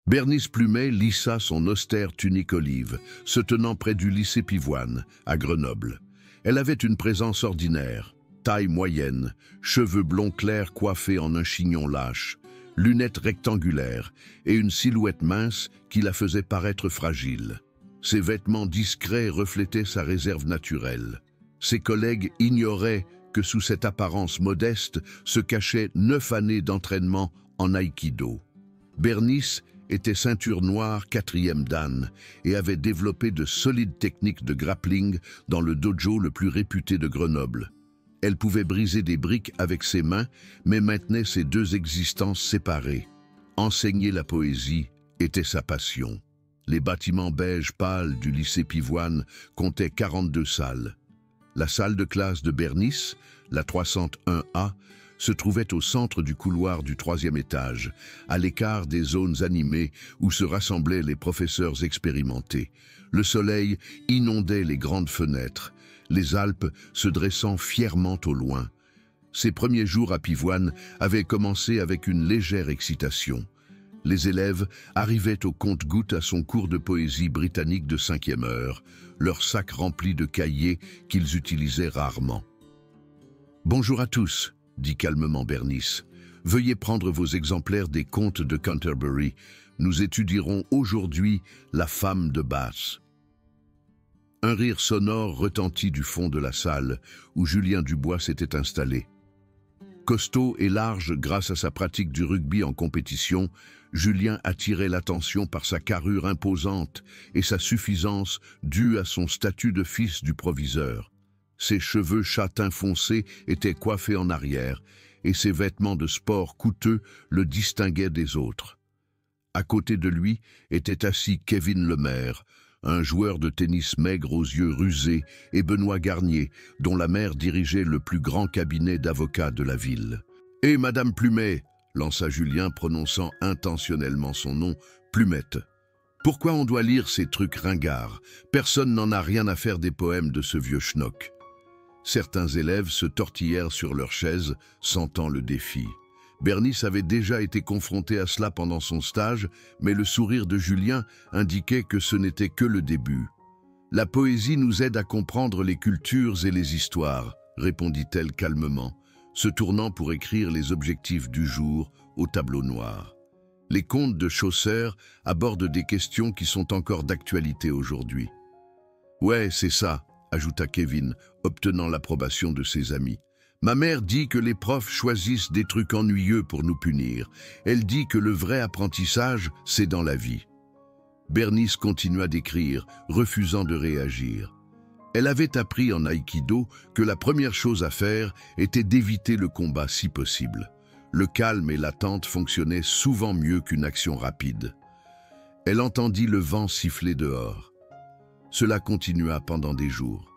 Bernice Plumet lissa son austère tunique olive, se tenant près du lycée Pivoine, à Grenoble. Elle avait une présence ordinaire, taille moyenne, cheveux blonds clairs coiffés en un chignon lâche, lunettes rectangulaires et une silhouette mince qui la faisait paraître fragile. Ses vêtements discrets reflétaient sa réserve naturelle. Ses collègues ignoraient que sous cette apparence modeste se cachaient 9 années d'entraînement en aïkido. Bernice était ceinture noire 4e dan et avait développé de solides techniques de grappling dans le dojo le plus réputé de Grenoble. Elle pouvait briser des briques avec ses mains, mais maintenait ses 2 existences séparées. Enseigner la poésie était sa passion. Les bâtiments beige pâle du lycée Pivoine comptaient 42 salles. La salle de classe de Bernice, la 301A, se trouvait au centre du couloir du 3e étage, à l'écart des zones animées où se rassemblaient les professeurs expérimentés. Le soleil inondait les grandes fenêtres, les Alpes se dressant fièrement au loin. Ses premiers jours à Pivoine avaient commencé avec une légère excitation. Les élèves arrivaient au compte-gouttes à son cours de poésie britannique de 5e heure, leur sac rempli de cahiers qu'ils utilisaient rarement. « Bonjour à tous », dit calmement Bernice. « Veuillez prendre vos exemplaires des contes de Canterbury. Nous étudierons aujourd'hui La femme de Bath. » Un rire sonore retentit du fond de la salle, où Julien Dubois s'était installé. Costaud et large grâce à sa pratique du rugby en compétition, Julien attirait l'attention par sa carrure imposante et sa suffisance due à son statut de fils du proviseur. Ses cheveux châtains foncés étaient coiffés en arrière et ses vêtements de sport coûteux le distinguaient des autres. À côté de lui était assis Kevin Lemaire, un joueur de tennis maigre aux yeux rusés, et Benoît Garnier, dont la mère dirigeait le plus grand cabinet d'avocats de la ville. « Et Madame Plumet !» lança Julien, prononçant intentionnellement son nom, Plumette. « Pourquoi on doit lire ces trucs ringards? Personne n'en a rien à faire des poèmes de ce vieux schnock. » Certains élèves se tortillèrent sur leurs chaises, sentant le défi. Bernice avait déjà été confrontée à cela pendant son stage, mais le sourire de Julien indiquait que ce n'était que le début. « La poésie nous aide à comprendre les cultures et les histoires », répondit-elle calmement, se tournant pour écrire les objectifs du jour au tableau noir. Les contes de Chaucer abordent des questions qui sont encore d'actualité aujourd'hui. « Ouais, c'est ça », ajouta Kevin, obtenant l'approbation de ses amis. « Ma mère dit que les profs choisissent des trucs ennuyeux pour nous punir. Elle dit que le vrai apprentissage, c'est dans la vie. » Bernice continua d'écrire, refusant de réagir. Elle avait appris en aïkido que la première chose à faire était d'éviter le combat si possible. Le calme et l'attente fonctionnaient souvent mieux qu'une action rapide. Elle entendit le vent siffler dehors. Cela continua pendant des jours.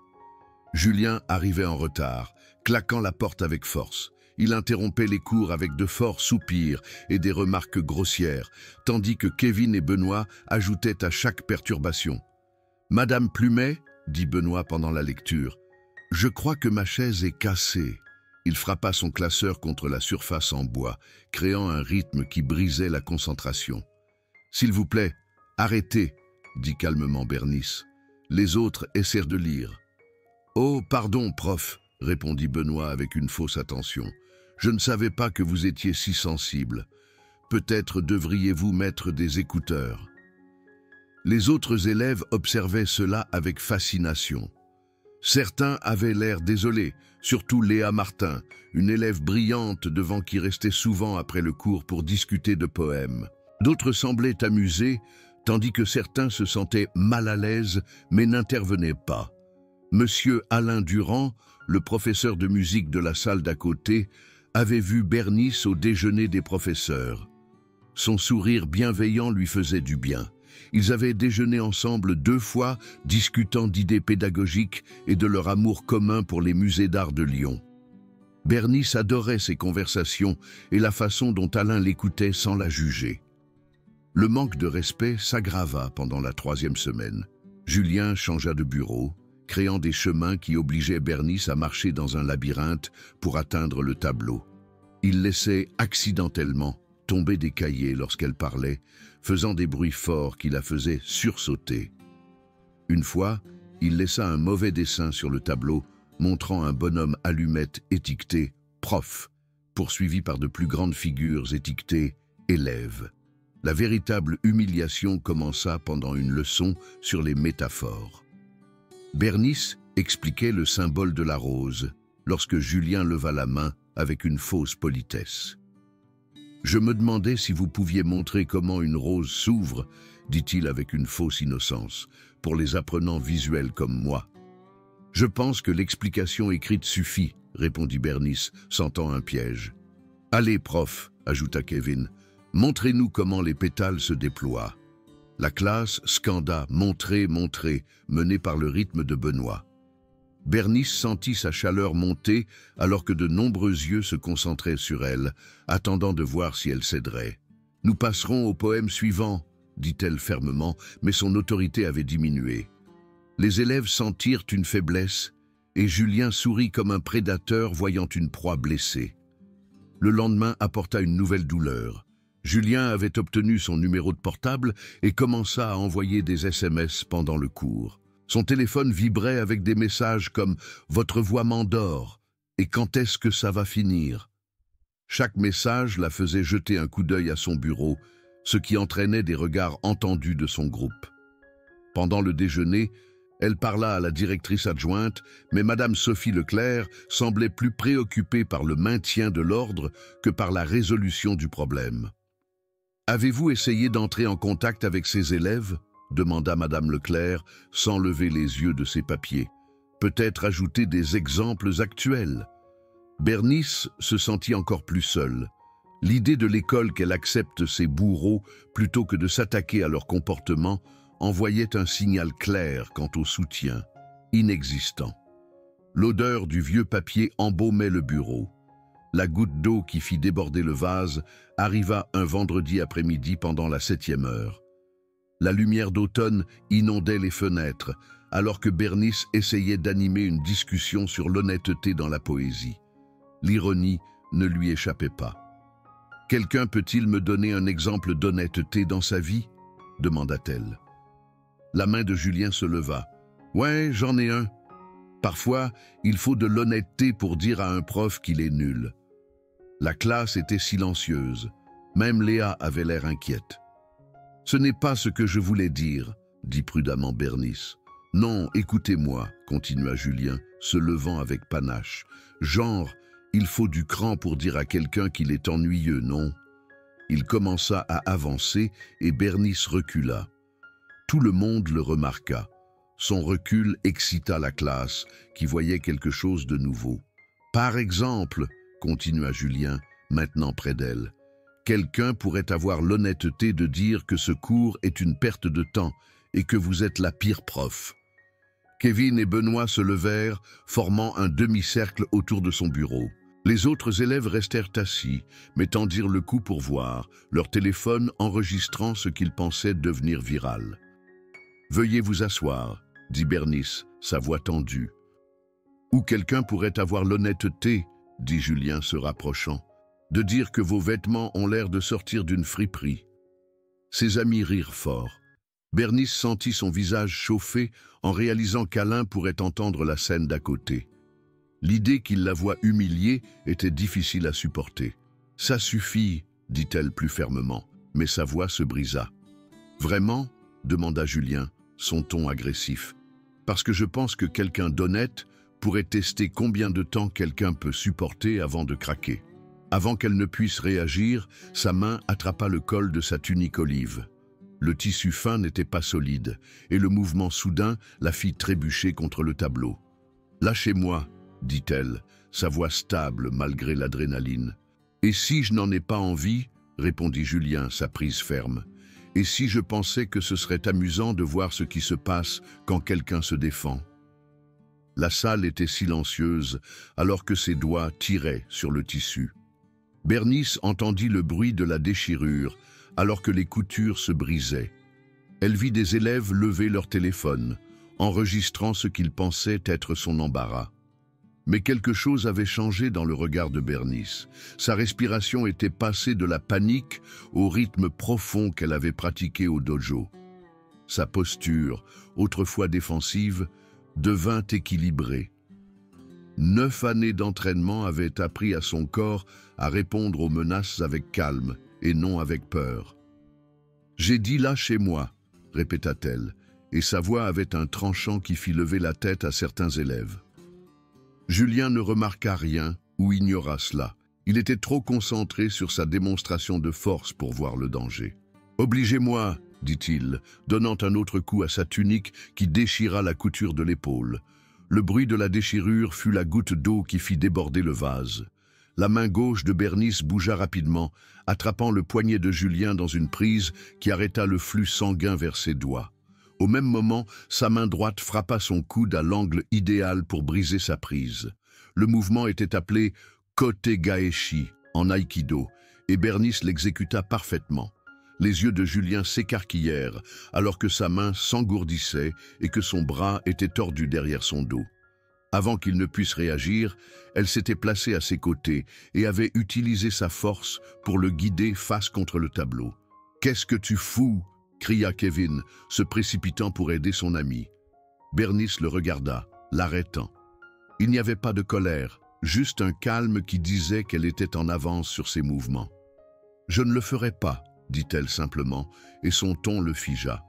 Julien arrivait en retard, claquant la porte avec force. Il interrompait les cours avec de forts soupirs et des remarques grossières, tandis que Kevin et Benoît ajoutaient à chaque perturbation. « Madame Plumet ?» dit Benoît pendant la lecture. « Je crois que ma chaise est cassée. » Il frappa son classeur contre la surface en bois, créant un rythme qui brisait la concentration. « S'il vous plaît, arrêtez » dit calmement Bernice. Les autres essayèrent de lire. « Oh, pardon, prof !» répondit Benoît avec une fausse attention. « Je ne savais pas que vous étiez si sensible. Peut-être devriez-vous mettre des écouteurs. » Les autres élèves observaient cela avec fascination. Certains avaient l'air désolés, surtout Léa Martin, une élève brillante devant qui restait souvent après le cours pour discuter de poèmes. D'autres semblaient amusés, tandis que certains se sentaient mal à l'aise mais n'intervenaient pas. Monsieur Alain Durand, le professeur de musique de la salle d'à côté, avait vu Bernice au déjeuner des professeurs. Son sourire bienveillant lui faisait du bien. Ils avaient déjeuné ensemble 2 fois, discutant d'idées pédagogiques et de leur amour commun pour les musées d'art de Lyon. Bernice adorait ces conversations et la façon dont Alain l'écoutait sans la juger. Le manque de respect s'aggrava pendant la 3e semaine. Julien changea de bureau, créant des chemins qui obligeaient Bernice à marcher dans un labyrinthe pour atteindre le tableau. Il laissait accidentellement tombaient des cahiers lorsqu'elle parlait, faisant des bruits forts qui la faisaient sursauter. Une fois, il laissa un mauvais dessin sur le tableau, montrant un bonhomme allumette étiqueté « prof », poursuivi par de plus grandes figures étiquetées « élève ». La véritable humiliation commença pendant une leçon sur les métaphores. Bernice expliquait le symbole de la rose, lorsque Julien leva la main avec une fausse politesse. « Je me demandais si vous pouviez montrer comment une rose s'ouvre, dit-il avec une fausse innocence, pour les apprenants visuels comme moi. « Je pense que l'explication écrite suffit, répondit Bernice, sentant un piège. « Allez, prof, ajouta Kevin, montrez-nous comment les pétales se déploient. » La classe scanda « Montrez, montrez », menée par le rythme de Benoît. Bernice sentit sa chaleur monter alors que de nombreux yeux se concentraient sur elle, attendant de voir si elle céderait. « Nous passerons au poème suivant », dit-elle fermement, mais son autorité avait diminué. Les élèves sentirent une faiblesse, et Julien sourit comme un prédateur voyant une proie blessée. Le lendemain apporta une nouvelle douleur. Julien avait obtenu son numéro de portable et commença à envoyer des SMS pendant le cours. Son téléphone vibrait avec des messages comme « Votre voix m'endort » et « Quand est-ce que ça va finir ?» Chaque message la faisait jeter un coup d'œil à son bureau, ce qui entraînait des regards entendus de son groupe. Pendant le déjeuner, elle parla à la directrice adjointe, mais Madame Sophie Leclerc semblait plus préoccupée par le maintien de l'ordre que par la résolution du problème. « Avez-vous essayé d'entrer en contact avec ces élèves ?» demanda Madame Leclerc, sans lever les yeux de ses papiers. « Peut-être ajouter des exemples actuels. » Bernice se sentit encore plus seule. L'idée de l'école qu'elle accepte ses bourreaux plutôt que de s'attaquer à leur comportement envoyait un signal clair quant au soutien, inexistant. L'odeur du vieux papier embaumait le bureau. La goutte d'eau qui fit déborder le vase arriva un vendredi après-midi pendant la 7e heure. La lumière d'automne inondait les fenêtres, alors que Bernice essayait d'animer une discussion sur l'honnêteté dans la poésie. L'ironie ne lui échappait pas. « Quelqu'un peut-il me donner un exemple d'honnêteté dans sa vie ?» demanda-t-elle. La main de Julien se leva. « Ouais, j'en ai un. Parfois, il faut de l'honnêteté pour dire à un prof qu'il est nul. » La classe était silencieuse. Même Léa avait l'air inquiète. « Ce n'est pas ce que je voulais dire, » dit prudemment Bernice. « Non, écoutez-moi, » continua Julien, se levant avec panache. « Genre, il faut du cran pour dire à quelqu'un qu'il est ennuyeux, non ?» Il commença à avancer et Bernice recula. Tout le monde le remarqua. Son recul excita la classe, qui voyait quelque chose de nouveau. « Par exemple, » continua Julien, maintenant près d'elle, « quelqu'un pourrait avoir l'honnêteté de dire que ce cours est une perte de temps et que vous êtes la pire prof. » Kevin et Benoît se levèrent, formant un demi-cercle autour de son bureau. Les autres élèves restèrent assis, mais tendirent le cou pour voir, leur téléphone enregistrant ce qu'ils pensaient devenir viral. « Veuillez vous asseoir, » dit Bernice, sa voix tendue. « Ou quelqu'un pourrait avoir l'honnêteté, » dit Julien se rapprochant, « de dire que vos vêtements ont l'air de sortir d'une friperie. » Ses amis rirent fort. Bernice sentit son visage chauffer en réalisant qu'Alain pourrait entendre la scène d'à côté. L'idée qu'il la voie humiliée était difficile à supporter. « Ça suffit, » dit-elle plus fermement, mais sa voix se brisa. « Vraiment ?» demanda Julien, son ton agressif. « Parce que je pense que quelqu'un d'honnête pourrait tester combien de temps quelqu'un peut supporter avant de craquer. » Avant qu'elle ne puisse réagir, sa main attrapa le col de sa tunique olive. Le tissu fin n'était pas solide, et le mouvement soudain la fit trébucher contre le tableau. « Lâchez-moi » dit-elle, sa voix stable malgré l'adrénaline. « Et si je n'en ai pas envie ?» répondit Julien, sa prise ferme. « Et si je pensais que ce serait amusant de voir ce qui se passe quand quelqu'un se défend ?» La salle était silencieuse alors que ses doigts tiraient sur le tissu. Bernice entendit le bruit de la déchirure alors que les coutures se brisaient. Elle vit des élèves lever leur téléphone, enregistrant ce qu'ils pensaient être son embarras. Mais quelque chose avait changé dans le regard de Bernice. Sa respiration était passée de la panique au rythme profond qu'elle avait pratiqué au dojo. Sa posture, autrefois défensive, devint équilibrée. 9 années d'entraînement avaient appris à son corps à répondre aux menaces avec calme et non avec peur. « J'ai dit lâchez-moi », répéta-t-elle, et sa voix avait un tranchant qui fit lever la tête à certains élèves. Julien ne remarqua rien ou ignora cela. Il était trop concentré sur sa démonstration de force pour voir le danger. « Obligez-moi », dit-il, donnant un autre coup à sa tunique qui déchira la couture de l'épaule. Le bruit de la déchirure fut la goutte d'eau qui fit déborder le vase. La main gauche de Bernice bougea rapidement, attrapant le poignet de Julien dans une prise qui arrêta le flux sanguin vers ses doigts. Au même moment, sa main droite frappa son coude à l'angle idéal pour briser sa prise. Le mouvement était appelé Kotegaeshi en aïkido, et Bernice l'exécuta parfaitement. Les yeux de Julien s'écarquillèrent alors que sa main s'engourdissait et que son bras était tordu derrière son dos. Avant qu'il ne puisse réagir, elle s'était placée à ses côtés et avait utilisé sa force pour le guider face contre le tableau. « Qu'est-ce que tu fous ?» cria Kevin, se précipitant pour aider son ami. Bernice le regarda, l'arrêtant. Il n'y avait pas de colère, juste un calme qui disait qu'elle était en avance sur ses mouvements. « Je ne le ferai pas », dit-elle simplement, et son ton le figea.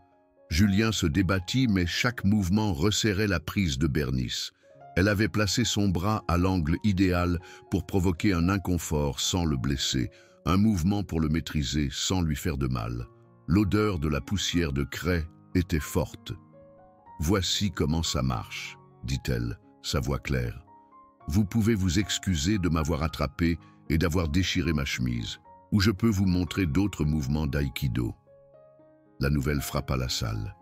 Julien se débattit, mais chaque mouvement resserrait la prise de Bernice. Elle avait placé son bras à l'angle idéal pour provoquer un inconfort sans le blesser, un mouvement pour le maîtriser sans lui faire de mal. L'odeur de la poussière de craie était forte. « Voici comment ça marche, » dit-elle, sa voix claire. « Vous pouvez vous excuser de m'avoir attrapé et d'avoir déchiré ma chemise, ou je peux vous montrer d'autres mouvements d'aïkido. » La nouvelle frappa la salle.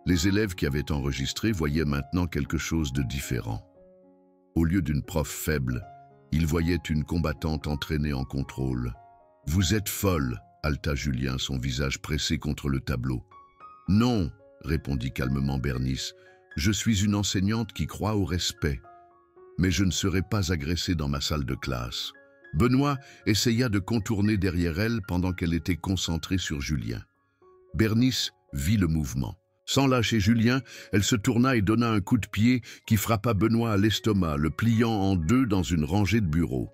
Les élèves qui avaient enregistré voyaient maintenant quelque chose de différent. Au lieu d'une prof faible, ils voyaient une combattante entraînée en contrôle. « Vous êtes folle !» haleta Julien, son visage pressé contre le tableau. « Non !» répondit calmement Bernice. « Je suis une enseignante qui croit au respect. Mais je ne serai pas agressée dans ma salle de classe. » Benoît essaya de contourner derrière elle pendant qu'elle était concentrée sur Julien. Bernice vit le mouvement. Sans lâcher Julien, elle se tourna et donna un coup de pied qui frappa Benoît à l'estomac, le pliant en deux dans une rangée de bureaux.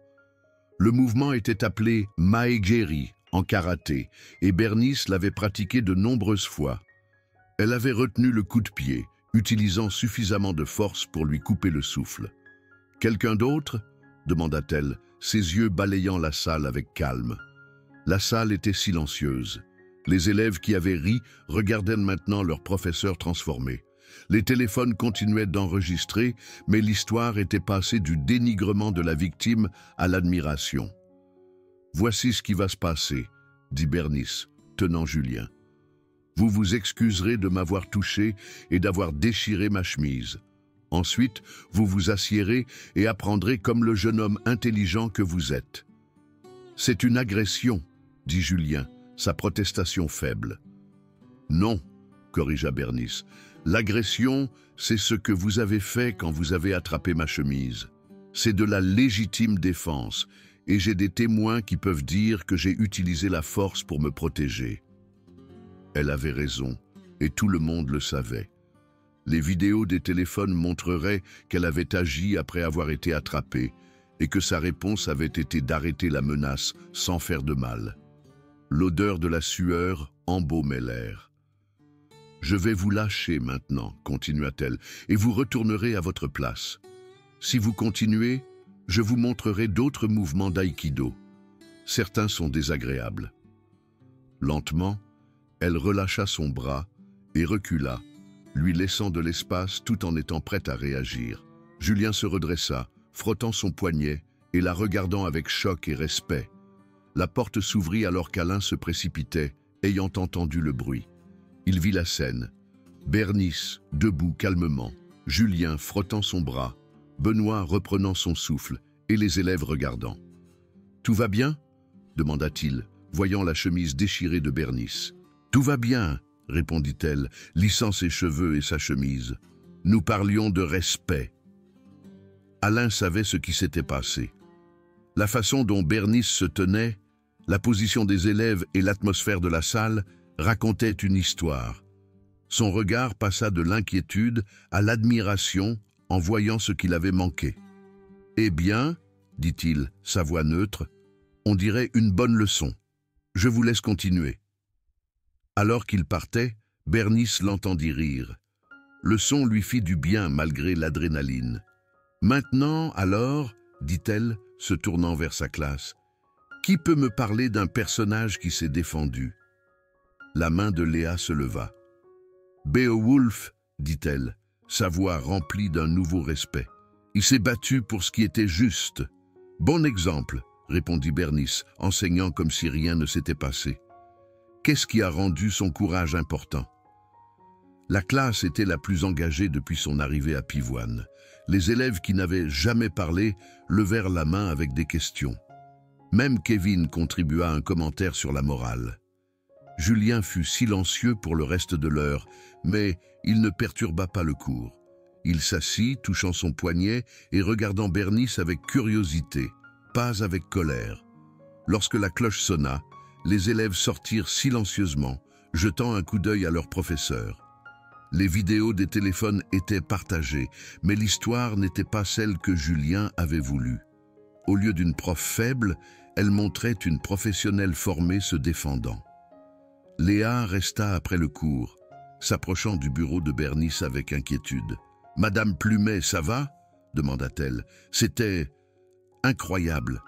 Le mouvement était appelé Maegeri en karaté, et Bernice l'avait pratiqué de nombreuses fois. Elle avait retenu le coup de pied, utilisant suffisamment de force pour lui couper le souffle. « Quelqu'un d'autre ?» demanda-t-elle, ses yeux balayant la salle avec calme. La salle était silencieuse. Les élèves qui avaient ri regardaient maintenant leur professeur transformé. Les téléphones continuaient d'enregistrer, mais l'histoire était passée du dénigrement de la victime à l'admiration. « Voici ce qui va se passer, » dit Bernice, tenant Julien. « Vous vous excuserez de m'avoir touché et d'avoir déchiré ma chemise. Ensuite, vous vous assiérez et apprendrez comme le jeune homme intelligent que vous êtes. »« C'est une agression, » dit Julien, sa protestation faible. « Non, » corrigea Bernice. « L'agression, c'est ce que vous avez fait quand vous avez attrapé ma chemise. C'est de la légitime défense, et j'ai des témoins qui peuvent dire que j'ai utilisé la force pour me protéger. » Elle avait raison, et tout le monde le savait. Les vidéos des téléphones montreraient qu'elle avait agi après avoir été attrapée, et que sa réponse avait été d'arrêter la menace sans faire de mal. L'odeur de la sueur embaumait l'air. « Je vais vous lâcher maintenant, » continua-t-elle, « et vous retournerez à votre place. Si vous continuez, je vous montrerai d'autres mouvements d'aïkido. Certains sont désagréables. » Lentement, elle relâcha son bras et recula, lui laissant de l'espace tout en étant prête à réagir. Julien se redressa, frottant son poignet et la regardant avec choc et respect. La porte s'ouvrit alors qu'Alain se précipitait, ayant entendu le bruit. Il vit la scène. Bernice, debout calmement, Julien frottant son bras, Benoît reprenant son souffle et les élèves regardant. « Tout va bien ?» demanda-t-il, voyant la chemise déchirée de Bernice. « Tout va bien !» répondit-elle, lissant ses cheveux et sa chemise. « Nous parlions de respect. » Alain savait ce qui s'était passé. La façon dont Bernice se tenait, la position des élèves et l'atmosphère de la salle racontaient une histoire. Son regard passa de l'inquiétude à l'admiration en voyant ce qu'il avait manqué. « Eh bien, dit-il, sa voix neutre, on dirait une bonne leçon. Je vous laisse continuer. » Alors qu'il partait, Bernice l'entendit rire. Le son lui fit du bien malgré l'adrénaline. « Maintenant, alors, dit-elle, se tournant vers sa classe, qui peut me parler d'un personnage qui s'est défendu ?» La main de Léa se leva. « Beowulf, dit-elle, sa voix remplie d'un nouveau respect. Il s'est battu pour ce qui était juste. Bon exemple, répondit Bernice, enseignant comme si rien ne s'était passé. Qu'est-ce qui a rendu son courage important? La classe était la plus engagée depuis son arrivée à Pivoine. Les élèves qui n'avaient jamais parlé levèrent la main avec des questions. Même Kevin contribua un commentaire sur la morale. Julien fut silencieux pour le reste de l'heure, mais il ne perturba pas le cours. Il s'assit, touchant son poignet et regardant Bernice avec curiosité, pas avec colère. Lorsque la cloche sonna, les élèves sortirent silencieusement, jetant un coup d'œil à leur professeur. Les vidéos des téléphones étaient partagées, mais l'histoire n'était pas celle que Julien avait voulu. Au lieu d'une prof faible, elle montrait une professionnelle formée se défendant. Léa resta après le cours, s'approchant du bureau de Bernice avec inquiétude. « Madame Plumet, ça va ?» demanda-t-elle. « C'était incroyable.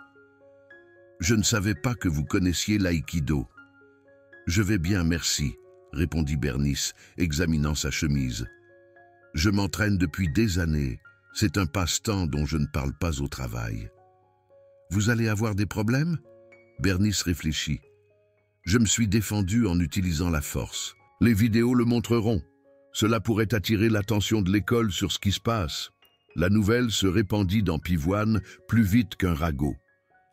Je ne savais pas que vous connaissiez l'aïkido. »« Je vais bien, merci. » répondit Bernice, examinant sa chemise. « Je m'entraîne depuis des années. C'est un passe-temps dont je ne parle pas au travail. »« Vous allez avoir des problèmes ?» Bernice réfléchit. « Je me suis défendue en utilisant la force. Les vidéos le montreront. Cela pourrait attirer l'attention de l'école sur ce qui se passe. » La nouvelle se répandit dans Pivoine plus vite qu'un ragot.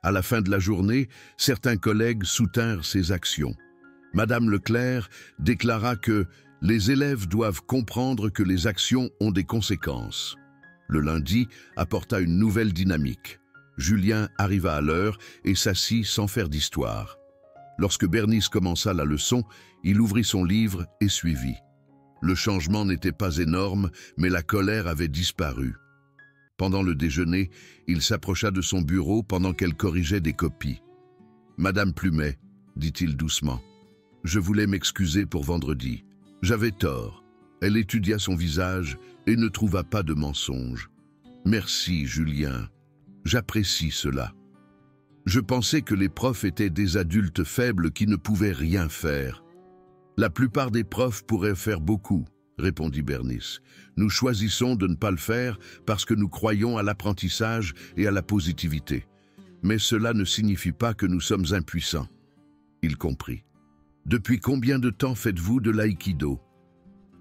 À la fin de la journée, certains collègues soutinrent ces actions. Madame Leclerc déclara que les élèves doivent comprendre que les actions ont des conséquences. Le lundi apporta une nouvelle dynamique. Julien arriva à l'heure et s'assit sans faire d'histoire. Lorsque Bernice commença la leçon, il ouvrit son livre et suivit. Le changement n'était pas énorme, mais la colère avait disparu. Pendant le déjeuner, il s'approcha de son bureau pendant qu'elle corrigeait des copies. « Madame Plumet, dit-il doucement, je voulais m'excuser pour vendredi. J'avais tort. » Elle étudia son visage et ne trouva pas de mensonge. « Merci, Julien. J'apprécie cela. Je pensais que les profs étaient des adultes faibles qui ne pouvaient rien faire. »« La plupart des profs pourraient faire beaucoup, » répondit Bernice. « Nous choisissons de ne pas le faire parce que nous croyons à l'apprentissage et à la positivité. Mais cela ne signifie pas que nous sommes impuissants. » Il comprit. « Depuis combien de temps faites-vous de l'aïkido ?»«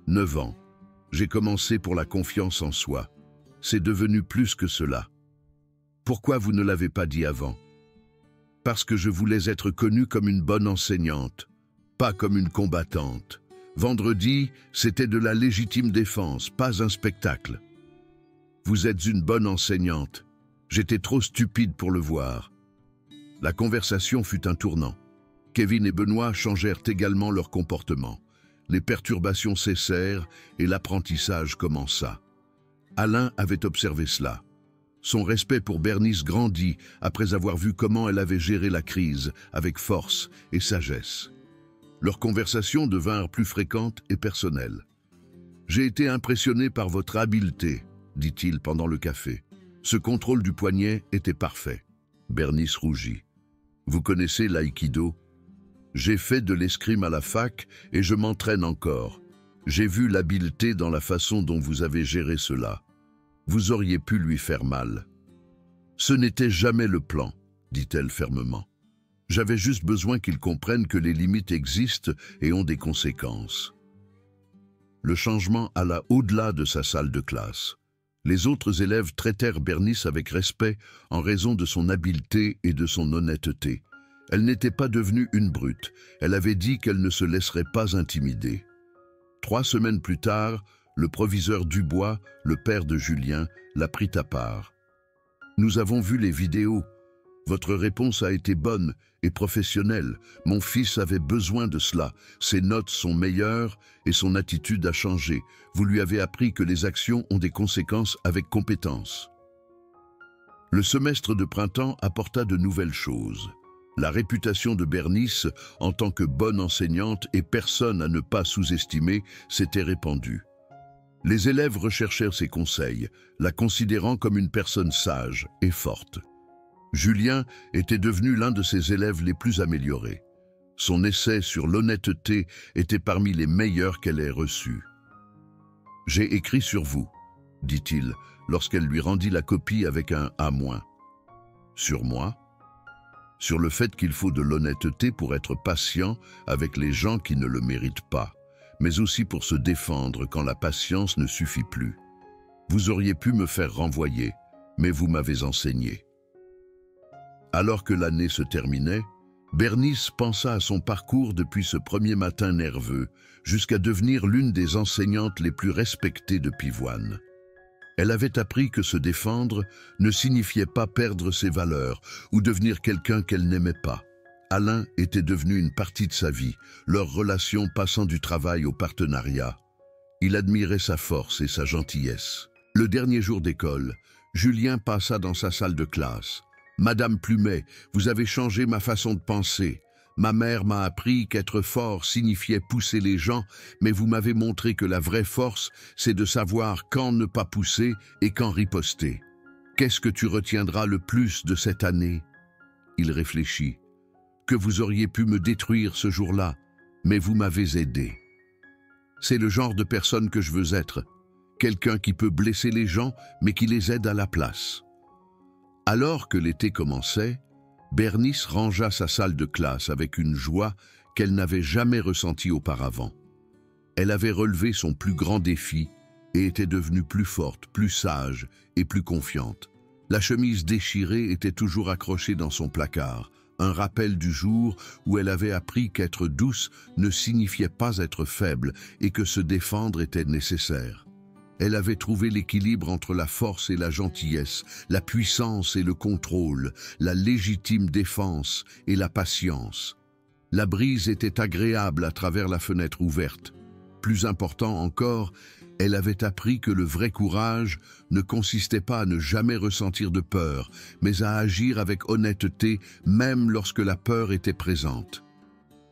9 ans. J'ai commencé pour la confiance en soi. C'est devenu plus que cela. »« Pourquoi vous ne l'avez pas dit avant ?»« Parce que je voulais être connue comme une bonne enseignante, pas comme une combattante. Vendredi, c'était de la légitime défense, pas un spectacle. Vous êtes une bonne enseignante. J'étais trop stupide pour le voir. » La conversation fut un tournant. Kevin et Benoît changèrent également leur comportement. Les perturbations cessèrent et l'apprentissage commença. Alain avait observé cela. Son respect pour Bernice grandit après avoir vu comment elle avait géré la crise avec force et sagesse. Leurs conversations devinrent plus fréquentes et personnelles. « J'ai été impressionné par votre habileté, » dit-il pendant le café. Ce contrôle du poignet était parfait. Bernice rougit. « Vous connaissez l'aïkido ? J'ai fait de l'escrime à la fac et je m'entraîne encore. J'ai vu l'habileté dans la façon dont vous avez géré cela. Vous auriez pu lui faire mal. »« Ce n'était jamais le plan, » dit-elle fermement. « J'avais juste besoin qu'il comprenne que les limites existent et ont des conséquences. » Le changement alla au-delà de sa salle de classe. Les autres élèves traitèrent Bernice avec respect en raison de son habileté et de son honnêteté. Elle n'était pas devenue une brute. Elle avait dit qu'elle ne se laisserait pas intimider. 3 semaines plus tard, le proviseur Dubois, le père de Julien, la prit à part. Nous avons vu les vidéos. Votre réponse a été bonne et professionnelle. Mon fils avait besoin de cela. Ses notes sont meilleures et son attitude a changé. Vous lui avez appris que les actions ont des conséquences avec compétence. Le semestre de printemps apporta de nouvelles choses. La réputation de Bernice en tant que bonne enseignante et personne à ne pas sous-estimer s'était répandue. Les élèves recherchèrent ses conseils, la considérant comme une personne sage et forte. Julien était devenu l'un de ses élèves les plus améliorés. Son essai sur l'honnêteté était parmi les meilleurs qu'elle ait reçus. « J'ai écrit sur vous », dit-il, lorsqu'elle lui rendit la copie avec un « A-». « Sur moi ?» Sur le fait qu'il faut de l'honnêteté pour être patient avec les gens qui ne le méritent pas, mais aussi pour se défendre quand la patience ne suffit plus. Vous auriez pu me faire renvoyer, mais vous m'avez enseigné. Alors que l'année se terminait, Bernice pensa à son parcours depuis ce premier matin nerveux, jusqu'à devenir l'une des enseignantes les plus respectées de Pivoine. Elle avait appris que se défendre ne signifiait pas perdre ses valeurs ou devenir quelqu'un qu'elle n'aimait pas. Alain était devenu une partie de sa vie, leur relation passant du travail au partenariat. Il admirait sa force et sa gentillesse. Le dernier jour d'école, Julien passa dans sa salle de classe. « Madame Plumet, vous avez changé ma façon de penser. Ma mère m'a appris qu'être fort signifiait pousser les gens, mais vous m'avez montré que la vraie force, c'est de savoir quand ne pas pousser et quand riposter. Qu'est-ce que tu retiendras le plus de cette année ?» Il réfléchit. « Que vous auriez pu me détruire ce jour-là, mais vous m'avez aidé. C'est le genre de personne que je veux être, quelqu'un qui peut blesser les gens, mais qui les aide à la place. » Alors que l'été commençait, Bernice rangea sa salle de classe avec une joie qu'elle n'avait jamais ressentie auparavant. Elle avait relevé son plus grand défi et était devenue plus forte, plus sage et plus confiante. La chemise déchirée était toujours accrochée dans son placard, un rappel du jour où elle avait appris qu'être douce ne signifiait pas être faible et que se défendre était nécessaire. Elle avait trouvé l'équilibre entre la force et la gentillesse, la puissance et le contrôle, la légitime défense et la patience. La brise était agréable à travers la fenêtre ouverte. Plus important encore, elle avait appris que le vrai courage ne consistait pas à ne jamais ressentir de peur, mais à agir avec honnêteté même lorsque la peur était présente.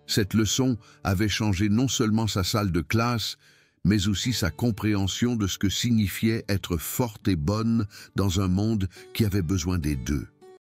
Cette leçon avait changé non seulement sa salle de classe, mais aussi sa compréhension de ce que signifiait être forte et bonne dans un monde qui avait besoin des deux.